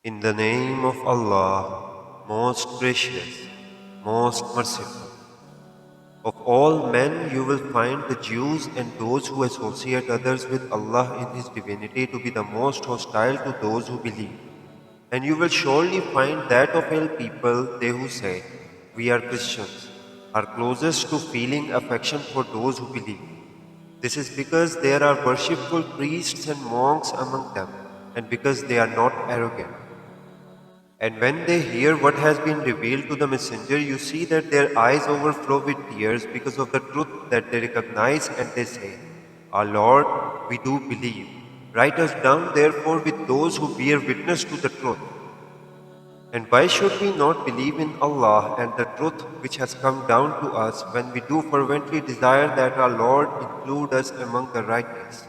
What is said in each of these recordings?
In the name of Allah, most gracious, most merciful. Of all men you will find the Jews and those who associate others with Allah in His divinity to be the most hostile to those who believe. And you will surely find that of all people, they who say, "We are Christians," are closest to feeling affection for those who believe. This is because there are worshipful priests and monks among them, and because they are not arrogant. And when they hear what has been revealed to the messenger, you see that their eyes overflow with tears because of the truth that they recognize, and they say, "Our Lord, we do believe. Write us down, therefore, with those who bear witness to the truth." And why should we not believe in Allah and the truth which has come down to us when we do fervently desire that our Lord include us among the righteous?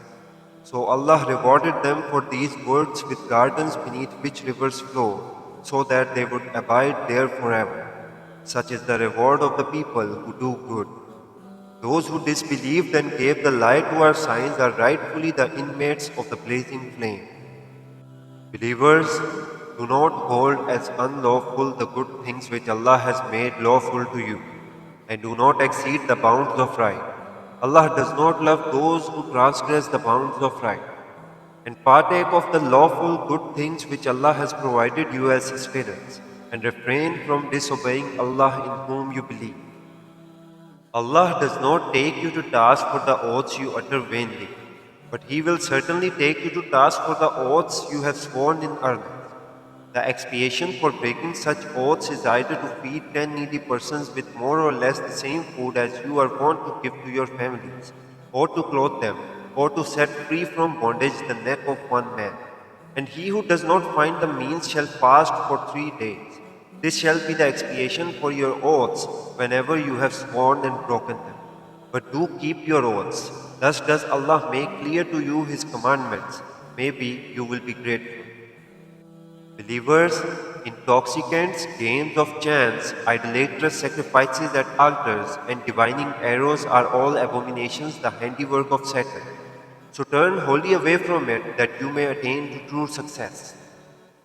So Allah rewarded them for these words with gardens beneath which rivers flow, so that they would abide there forever. Such is the reward of the people who do good. Those who disbelieved and gave the lie to our signs are rightfully the inmates of the blazing flame. Believers, do not hold as unlawful the good things which Allah has made lawful to you, and do not exceed the bounds of right. Allah does not love those who transgress the bounds of right. And partake of the lawful good things which Allah has provided you as sustenance, and refrain from disobeying Allah in whom you believe. Allah does not take you to task for the oaths you utter vainly, but He will certainly take you to task for the oaths you have sworn in earnest. The expiation for breaking such oaths is either to feed 10 needy persons with more or less the same food as you are wont to give to your families, or to clothe them, or to set free from bondage the neck of one man. And he who does not find the means shall fast for 3 days. This shall be the expiation for your oaths whenever you have sworn and broken them. But do keep your oaths. Thus does Allah make clear to you His commandments. Maybe you will be grateful. Believers, intoxicants, games of chance, idolatrous sacrifices at altars, and divining arrows are all abominations, the handiwork of Satan. So turn wholly away from it, that you may attain to true success.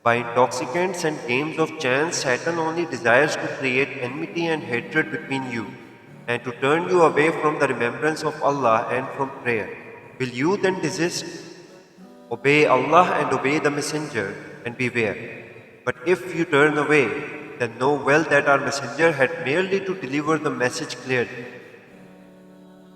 By intoxicants and games of chance, Satan only desires to create enmity and hatred between you, and to turn you away from the remembrance of Allah and from prayer. Will you then desist? Obey Allah and obey the Messenger, and beware. But if you turn away, then know well that our Messenger had merely to deliver the message clearly.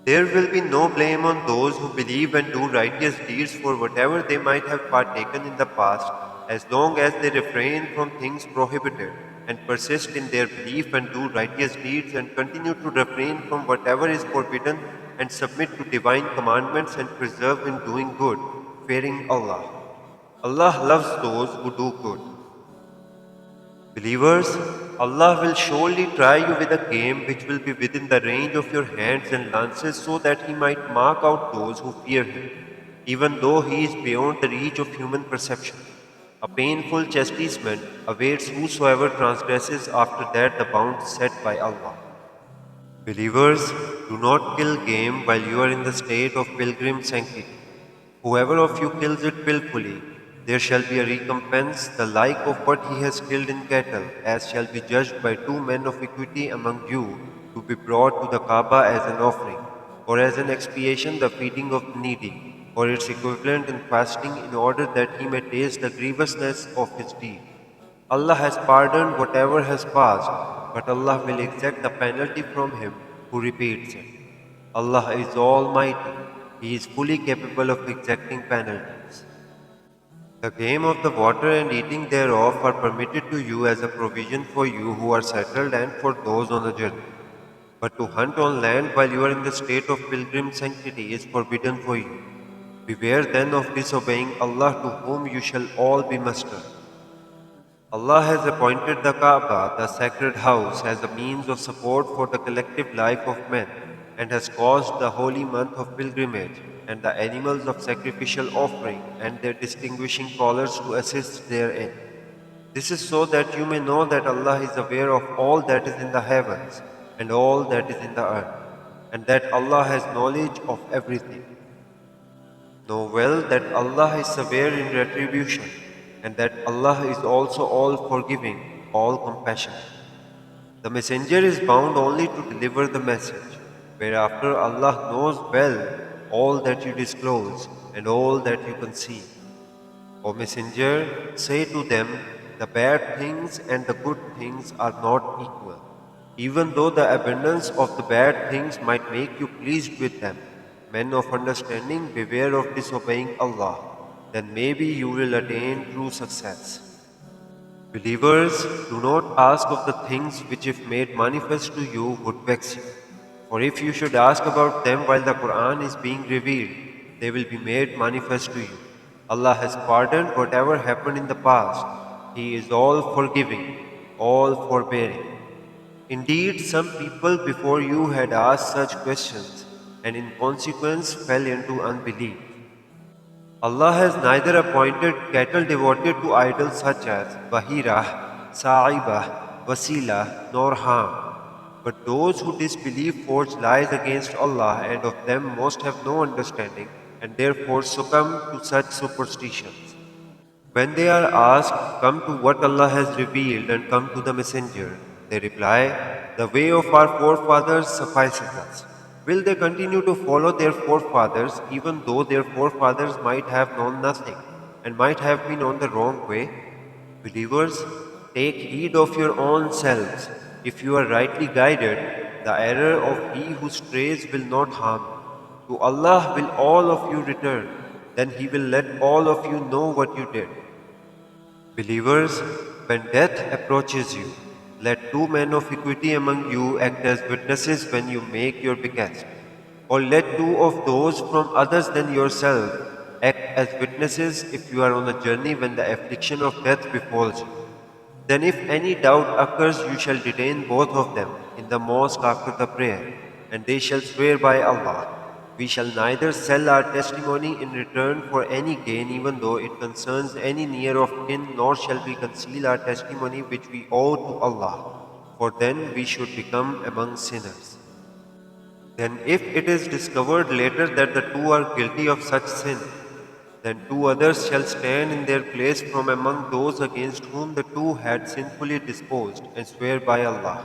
There will be no blame on those who believe and do righteous deeds for whatever they might have partaken in the past, as long as they refrain from things prohibited, and persist in their belief and do righteous deeds, and continue to refrain from whatever is forbidden, and submit to divine commandments, and persevere in doing good, fearing Allah. Allah loves those who do good. Believers, Allah will surely try you with a game which will be within the range of your hands and lances, so that He might mark out those who fear Him, even though He is beyond the reach of human perception. A painful chastisement awaits whosoever transgresses after that the bounds set by Allah. Believers, do not kill game while you are in the state of pilgrim sanctity. Whoever of you kills it willfully, there shall be a recompense, the like of what he has killed in cattle, as shall be judged by 2 men of equity among you, to be brought to the Kaaba as an offering, or as an expiation the feeding of the needy, or its equivalent in fasting, in order that he may taste the grievousness of his deed. Allah has pardoned whatever has passed, but Allah will exact the penalty from him who repeats it. Allah is Almighty. He is fully capable of exacting penalties. The game of the water and eating thereof are permitted to you as a provision for you who are settled and for those on the journey. But to hunt on land while you are in the state of pilgrim sanctity is forbidden for you. Beware then of disobeying Allah, to whom you shall all be mustered. Allah has appointed the Kaaba, the sacred house, as a means of support for the collective life of men, and has caused the holy month of pilgrimage and the animals of sacrificial offering and their distinguishing callers to assist therein. This is so that you may know that Allah is aware of all that is in the heavens and all that is in the earth, and that Allah has knowledge of everything. Know well that Allah is severe in retribution. and that Allah is also all forgiving, all compassionate. The messenger is bound only to deliver the message, whereafter Allah knows well all that you disclose and all that you conceal. O messenger, say to them, the bad things and the good things are not equal. Even though the abundance of the bad things might make you pleased with them, men of understanding, beware of disobeying Allah. Then maybe you will attain true success. Believers, do not ask of the things which, if made manifest to you, would vex you. For if you should ask about them while the Quran is being revealed, they will be made manifest to you. Allah has pardoned whatever happened in the past. He is all forgiving, all forbearing. Indeed, some people before you had asked such questions, and in consequence fell into unbelief. Allah has neither appointed cattle devoted to idols such as Bahirah, Sa'ibah, Wasila, nor Ham. But those who disbelieve forge lies against Allah, and of them most have no understanding, and therefore succumb to such superstitions. When they are asked, come to what Allah has revealed and come to the messenger, they reply, the way of our forefathers suffices us. Will they continue to follow their forefathers even though their forefathers might have known nothing and might have been on the wrong way? Believers, take heed of your own selves. If you are rightly guided, the error of he who strays will not harm you. To Allah will all of you return, then He will let all of you know what you did. Believers, when death approaches you, let two men of equity among you act as witnesses when you make your bequest. Or let two of those from others than yourself act as witnesses if you are on a journey when the affliction of death befalls you. Then if any doubt occurs, you shall detain both of them in the mosque after the prayer, and they shall swear by Allah. We shall neither sell our testimony in return for any gain, even though it concerns any near of kin, nor shall we conceal our testimony which we owe to Allah, for then we should become among sinners. Then if it is discovered later that the two are guilty of such sin, then two others shall stand in their place from among those against whom the two had sinfully disposed, and swear by Allah.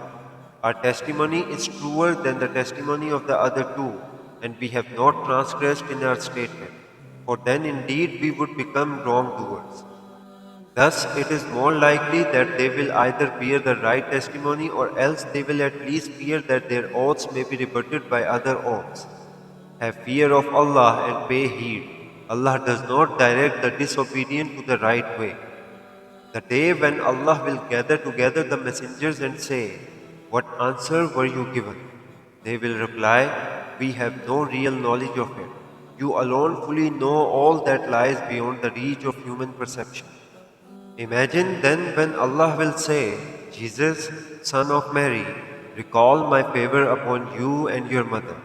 Our testimony is truer than the testimony of the other two, and we have not transgressed in our statement, for then indeed we would become wrongdoers. Thus, it is more likely that they will either bear the right testimony or else they will at least fear that their oaths may be rebutted by other oaths. Have fear of Allah and pay heed. Allah does not direct the disobedient to the right way. The day when Allah will gather together the messengers and say, what answer were you given? They will reply, we have no real knowledge of it. You alone fully know all that lies beyond the reach of human perception. Imagine then when Allah will say, Jesus, son of Mary, recall my favor upon you and your mother.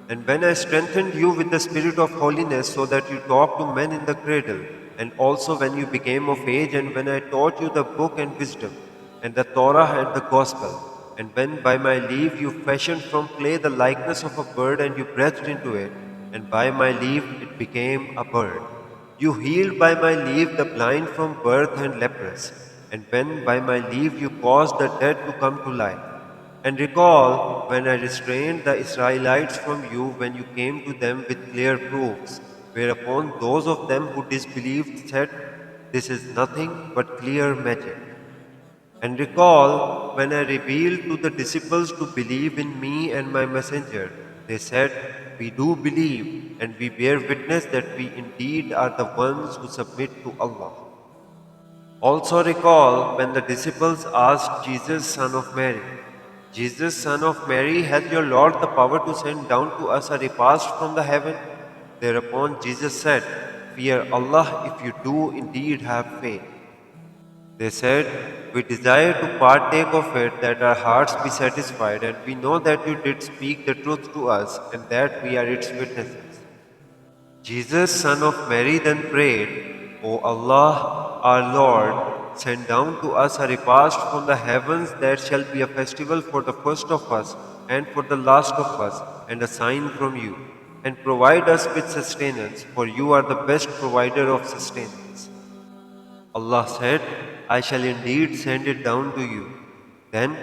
And when I strengthened you with the spirit of holiness so that you talk to men in the cradle, and also when you became of age, and when I taught you the book and wisdom, and the Torah and the gospel, and when by my leave you fashioned from clay the likeness of a bird and you breathed into it, and by my leave it became a bird. You healed by my leave the blind from birth and leprous, and when by my leave you caused the dead to come to life. And recall when I restrained the Israelites from you when you came to them with clear proofs, whereupon those of them who disbelieved said, this is nothing but clear magic. And recall when I revealed to the disciples to believe in me and my messenger, they said, we do believe, and we bear witness that we indeed are the ones who submit to Allah. Also recall when the disciples asked Jesus, son of Mary, Jesus, son of Mary, has your Lord the power to send down to us a repast from the heaven? Thereupon Jesus said, fear Allah if you do indeed have faith. They said, we desire to partake of it that our hearts be satisfied, and we know that you did speak the truth to us, and that we are its witnesses. Jesus, son of Mary, then prayed, O Allah, our Lord, send down to us a repast from the heavens that shall be a festival for the first of us and for the last of us, and a sign from you, and provide us with sustenance, for you are the best provider of sustenance. Allah said, I shall indeed send it down to you. Then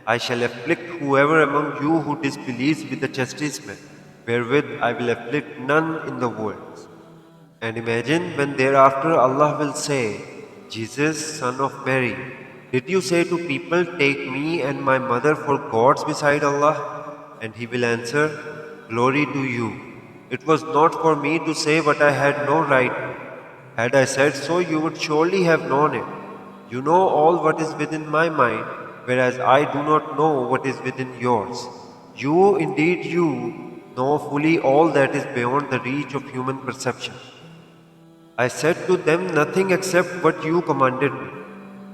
I shall afflict whoever among you who disbelieves with the chastisement, wherewith I will afflict none in the worlds. And imagine when thereafter Allah will say, Jesus, son of Mary, did you say to people, take me and my mother for gods beside Allah? And he will answer, glory to you. It was not for me to say what I had no right to. Had I said so, you would surely have known it. You know all what is within my mind, whereas I do not know what is within yours. You, indeed you, know fully all that is beyond the reach of human perception. I said to them nothing except what you commanded me.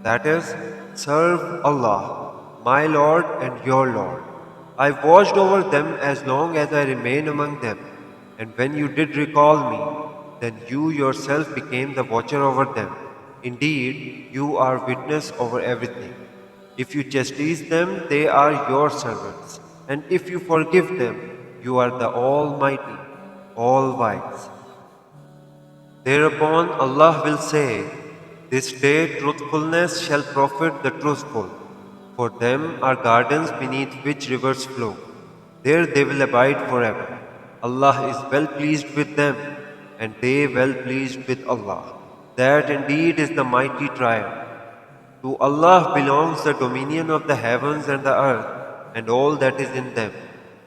That is, serve Allah, my Lord and your Lord. I watched over them as long as I remained among them, and when you did recall me, then you yourself became the watcher over them. Indeed, you are witness over everything. If you chastise them, they are your servants, and if you forgive them, you are the Almighty, All-Wise. Thereupon Allah will say, this day truthfulness shall profit the truthful. For them are gardens beneath which rivers flow. There they will abide forever. Allah is well pleased with them, and they well pleased with Allah. That indeed is the mighty triumph. To Allah belongs the dominion of the heavens and the earth, and all that is in them,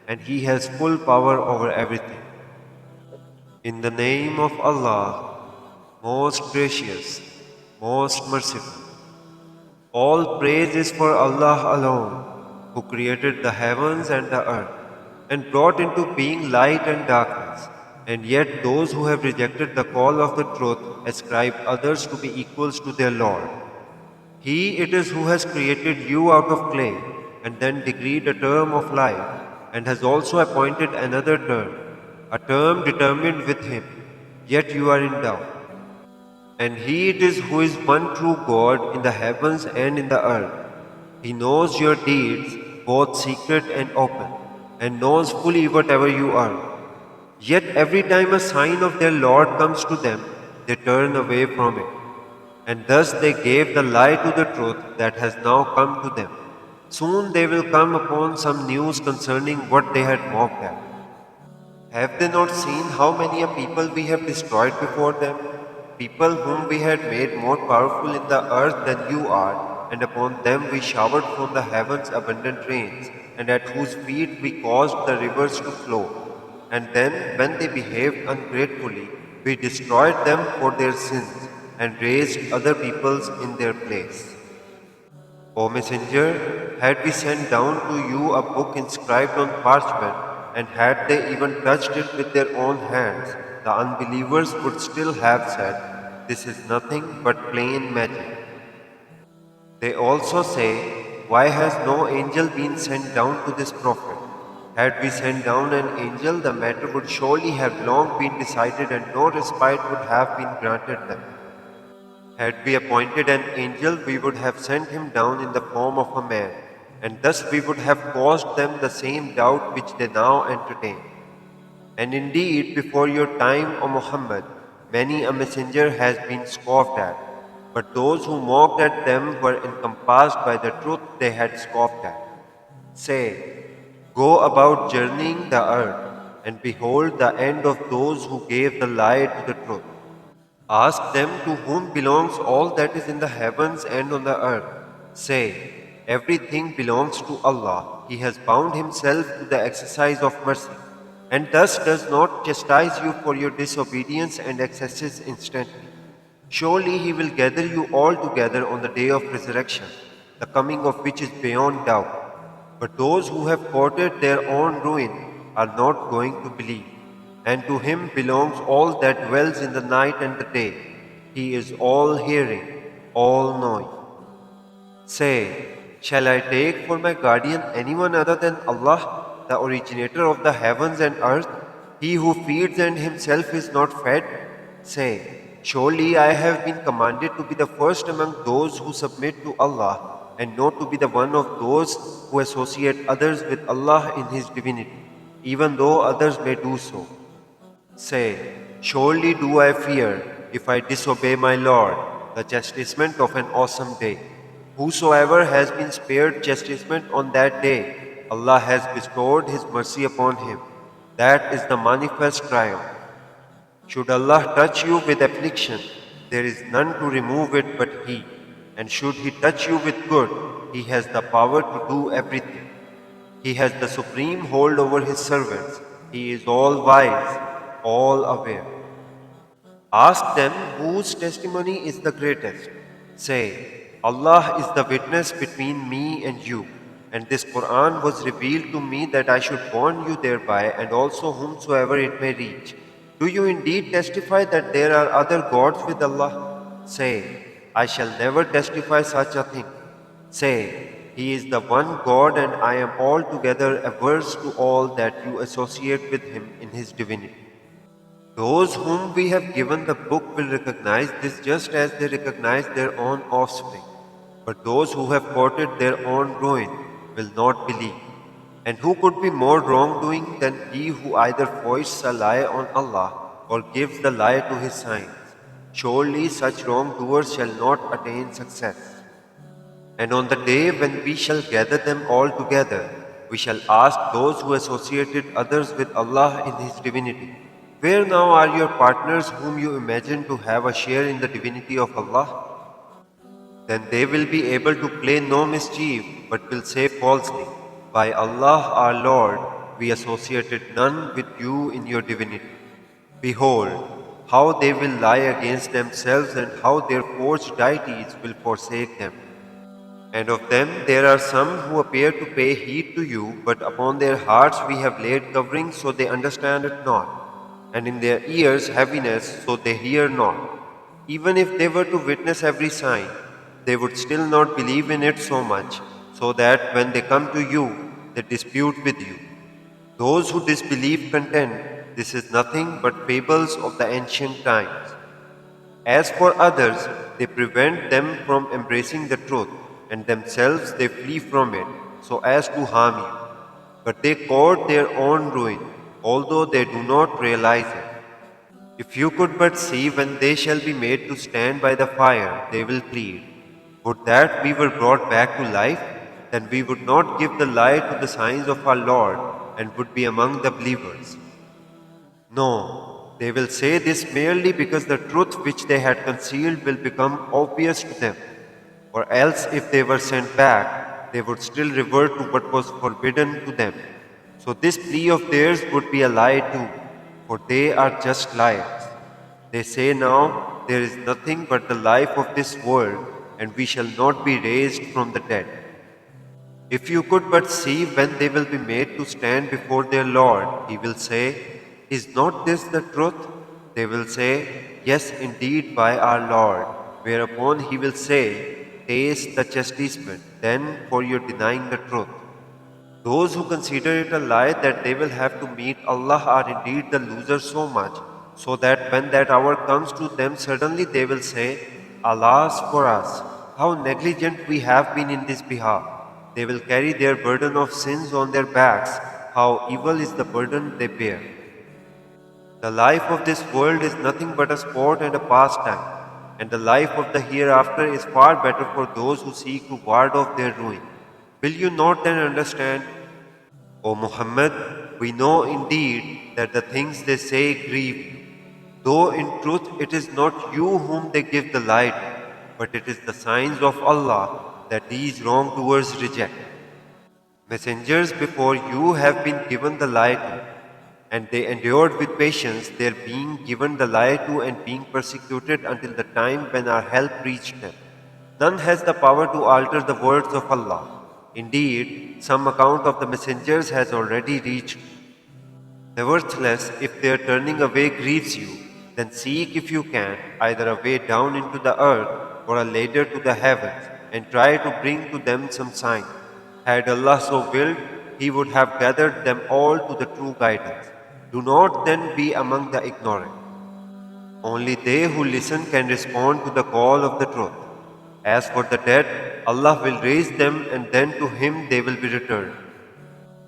and He has full power over everything. In the name of Allah, most gracious, most merciful. All praise is for Allah alone, who created the heavens and the earth, and brought into being light and darkness. And yet those who have rejected the call of the truth ascribe others to be equals to their Lord. He it is who has created you out of clay, and then decreed a term of life, and has also appointed another term, a term determined with him, yet you are in doubt. And He it is who is one true God in the heavens and in the earth. He knows your deeds, both secret and open, and knows fully whatever you are. Yet every time a sign of their Lord comes to them, they turn away from it. And thus they gave the lie to the truth that has now come to them. Soon they will come upon some news concerning what they had mocked at. Have they not seen how many a people we have destroyed before them? People whom we had made more powerful in the earth than you are, and upon them we showered from the heavens abundant rains, and at whose feet we caused the rivers to flow. And then, when they behaved ungratefully, we destroyed them for their sins, and raised other peoples in their place. O Messenger, had we sent down to you a book inscribed on parchment, and had they even touched it with their own hands, the unbelievers would still have said, this is nothing but plain magic. They also say, why has no angel been sent down to this prophet? Had we sent down an angel, the matter would surely have long been decided and no respite would have been granted them. Had we appointed an angel, we would have sent him down in the form of a man, and thus we would have caused them the same doubt which they now entertain. And indeed, before your time, O Muhammad, many a messenger has been scoffed at, but those who mocked at them were encompassed by the truth they had scoffed at. Say, go about journeying the earth, and behold the end of those who gave the lie to the truth. Ask them to whom belongs all that is in the heavens and on the earth. Say, everything belongs to Allah. He has bound Himself to the exercise of mercy, and thus does not chastise you for your disobedience and excesses instantly. Surely He will gather you all together on the day of resurrection, the coming of which is beyond doubt. But those who have courted their own ruin are not going to believe. And to Him belongs all that dwells in the night and the day. He is all hearing, all knowing. Say, shall I take for my guardian anyone other than Allah, the originator of the heavens and earth, He who feeds and Himself is not fed? Say, surely I have been commanded to be the first among those who submit to Allah, and not to be the one of those who associate others with Allah in His divinity, even though others may do so. Say, surely do I fear if I disobey my Lord, the chastisement of an awesome day. Whosoever has been spared chastisement on that day, Allah has bestowed His mercy upon him. That is the manifest triumph. Should Allah touch you with affliction, there is none to remove it but He. And should He touch you with good, He has the power to do everything. He has the supreme hold over His servants. He is all wise, all aware. Ask them whose testimony is the greatest. Say, Allah is the witness between me and you, and this Quran was revealed to me that I should warn you thereby and also whomsoever it may reach. Do you indeed testify that there are other gods with Allah? Say, I shall never testify such a thing. Say, He is the one God and I am altogether averse to all that you associate with Him in His divinity. Those whom we have given the book will recognize this just as they recognize their own offspring. But those who have courted their own ruin will not believe. And who could be more wrongdoing than he who either foists a lie on Allah or gives the lie to his signs? Surely such wrongdoers shall not attain success. And on the day when we shall gather them all together, we shall ask those who associated others with Allah in His divinity, where now are your partners whom you imagine to have a share in the divinity of Allah? Then they will be able to play no mischief, but will say falsely, By Allah our Lord, we associated none with you in your divinity. Behold, how they will lie against themselves and how their forged deities will forsake them. And of them there are some who appear to pay heed to you, but upon their hearts we have laid covering so they understand it not, and in their ears heaviness so they hear not. Even if they were to witness every sign, they would still not believe in it so much, so that when they come to you, they dispute with you. Those who disbelieve contend, this is nothing but fables of the ancient times. As for others, they prevent them from embracing the truth, and themselves they flee from it, so as to harm you. But they court their own ruin, although they do not realize it. If you could but see when they shall be made to stand by the fire, they will plead, Would that we were brought back to life, then we would not give the lie to the signs of our Lord, and would be among the believers. No, they will say this merely because the truth which they had concealed will become obvious to them. Or else, if they were sent back, they would still revert to what was forbidden to them. So this plea of theirs would be a lie too, for they are just liars. They say now, there is nothing but the life of this world, and we shall not be raised from the dead. If you could but see when they will be made to stand before their Lord, He will say, Is not this the truth? They will say, Yes, indeed, by our Lord. Whereupon He will say, Taste the chastisement, then for your denying the truth. Those who consider it a lie that they will have to meet Allah are indeed the losers so much, so that when that hour comes to them suddenly they will say, Alas for us, how negligent we have been in this behalf. They will carry their burden of sins on their backs, how evil is the burden they bear. The life of this world is nothing but a sport and a pastime, and the life of the hereafter is far better for those who seek to ward off their ruin. Will you not then understand? O Muhammad, we know indeed that the things they say grieve you, though in truth it is not you whom they give the lie to, but it is the signs of Allah that these wrongdoers reject. Messengers before you have been given the lie to, and they endured with patience their being given the lie to and being persecuted until the time when our help reached them. None has the power to alter the words of Allah. Indeed, some account of the messengers has already reached. Nevertheless, if their turning away grieves you, then seek if you can either a way down into the earth or a ladder to the heavens, and try to bring to them some sign. Had Allah so willed, He would have gathered them all to the true guidance. Do not then be among the ignorant. Only they who listen can respond to the call of the truth. As for the dead, Allah will raise them and then to Him they will be returned.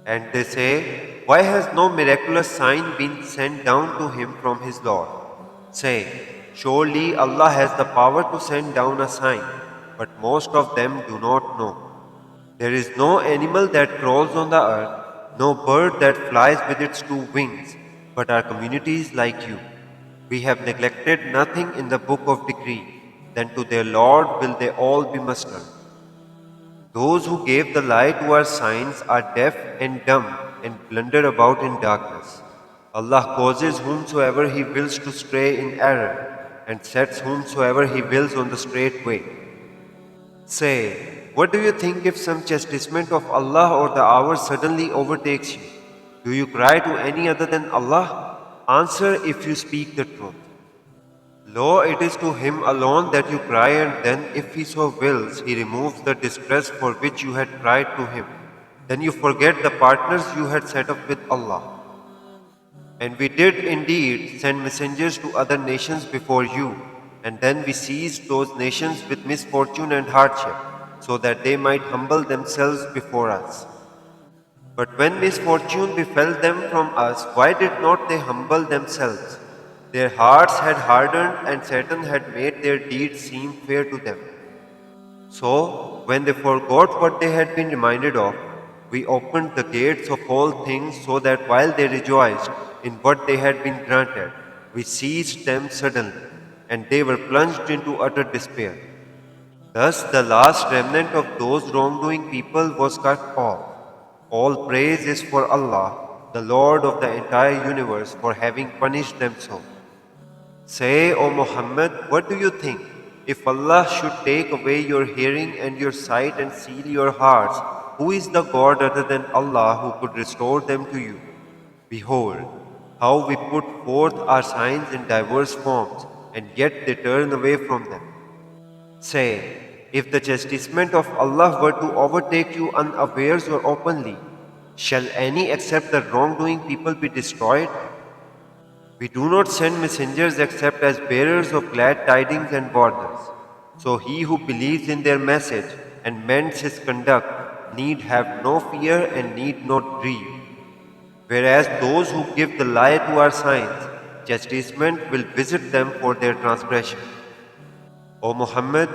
And they say, Why has no miraculous sign been sent down to him from his Lord? Say, Surely Allah has the power to send down a sign, but most of them do not know. There is no animal that crawls on the earth, no bird that flies with its two wings, but our communities like you. We have neglected nothing in the book of decree, then to their Lord will they all be mustered. Those who gave the lie to our signs are deaf and dumb and blunder about in darkness. Allah causes whomsoever He wills to stray in error and sets whomsoever He wills on the straight way. Say, what do you think if some chastisement of Allah or the hour suddenly overtakes you? Do you cry to any other than Allah? Answer if you speak the truth. Lo, it is to Him alone that you cry, and then, if He so wills, He removes the distress for which you had cried to Him. Then you forget the partners you had set up with Allah. And we did indeed send messengers to other nations before you, and then we seized those nations with misfortune and hardship, so that they might humble themselves before us. But when misfortune befell them from us, why did not they humble themselves? Their hearts had hardened, and Satan had made their deeds seem fair to them. So, when they forgot what they had been reminded of, we opened the gates of all things so that while they rejoiced in what they had been granted, we seized them suddenly, and they were plunged into utter despair. Thus, the last remnant of those wrongdoing people was cut off. All praise is for Allah, the Lord of the entire universe, for having punished them so. Say, O Muhammad, what do you think? If Allah should take away your hearing and your sight and seal your hearts, who is the God other than Allah who could restore them to you? Behold, how we put forth our signs in diverse forms, and yet they turn away from them. Say, if the chastisement of Allah were to overtake you unawares or openly, shall any except the wrongdoing people be destroyed? We do not send messengers except as bearers of glad tidings and warners. So he who believes in their message and mends his conduct need have no fear and need not grieve. Whereas those who give the lie to our signs, chastisement will visit them for their transgression. O Muhammad,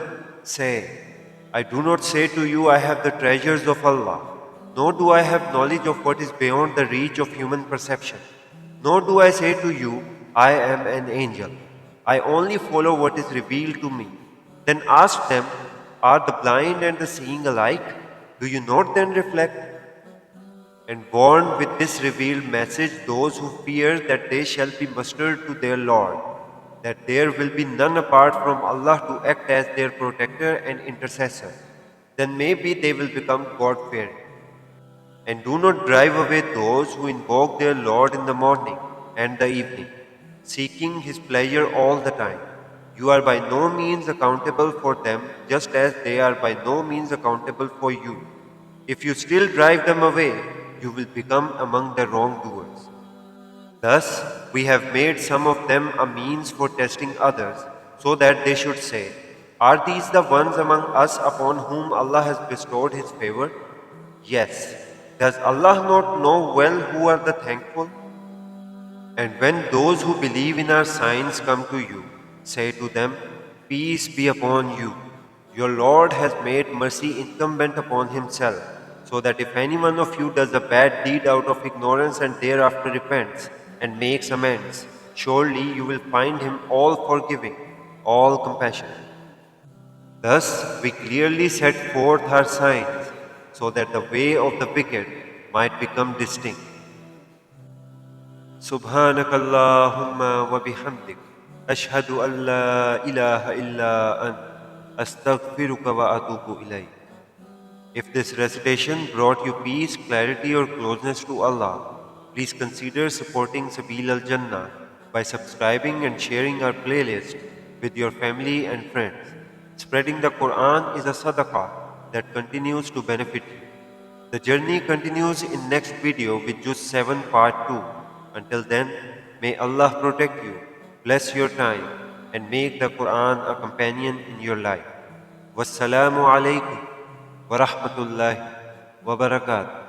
say, I do not say to you I have the treasures of Allah, nor do I have knowledge of what is beyond the reach of human perception. Nor do I say to you, I am an angel. I only follow what is revealed to me. Then ask them, are the blind and the seeing alike? Do you not then reflect? And warn with this revealed message those who fear that they shall be mustered to their Lord, that there will be none apart from Allah to act as their protector and intercessor. Then maybe they will become God-fearing. And do not drive away those who invoke their Lord in the morning and the evening, seeking His pleasure all the time. You are by no means accountable for them, just as they are by no means accountable for you. If you still drive them away, you will become among the wrongdoers. Thus, we have made some of them a means for testing others, so that they should say, are these the ones among us upon whom Allah has bestowed His favor? Yes. Does Allah not know well who are the thankful? And when those who believe in our signs come to you, say to them, peace be upon you. Your Lord has made mercy incumbent upon Himself, so that if any one of you does a bad deed out of ignorance and thereafter repents and makes amends, surely you will find Him all forgiving, all compassionate. Thus we clearly set forth our signs, so that the way of the wicked might become distinct. Subhanakallahumma wa bihamdik, ashhadu an la ilaha illa ant, astaghfiruka wa atubu ilayk. If this recitation brought you peace, clarity or closeness to Allah, please consider supporting Sabil al-Jannah by subscribing and sharing our playlist with your family and friends. Spreading the Quran is a sadaqah that continues to benefit you. The journey continues in next video with Juzz 7 part 2. Until then, may Allah protect you, bless your time, and make the Quran a companion in your life. Wassalamu alaikum wa rahmatullahi wa barakatuh.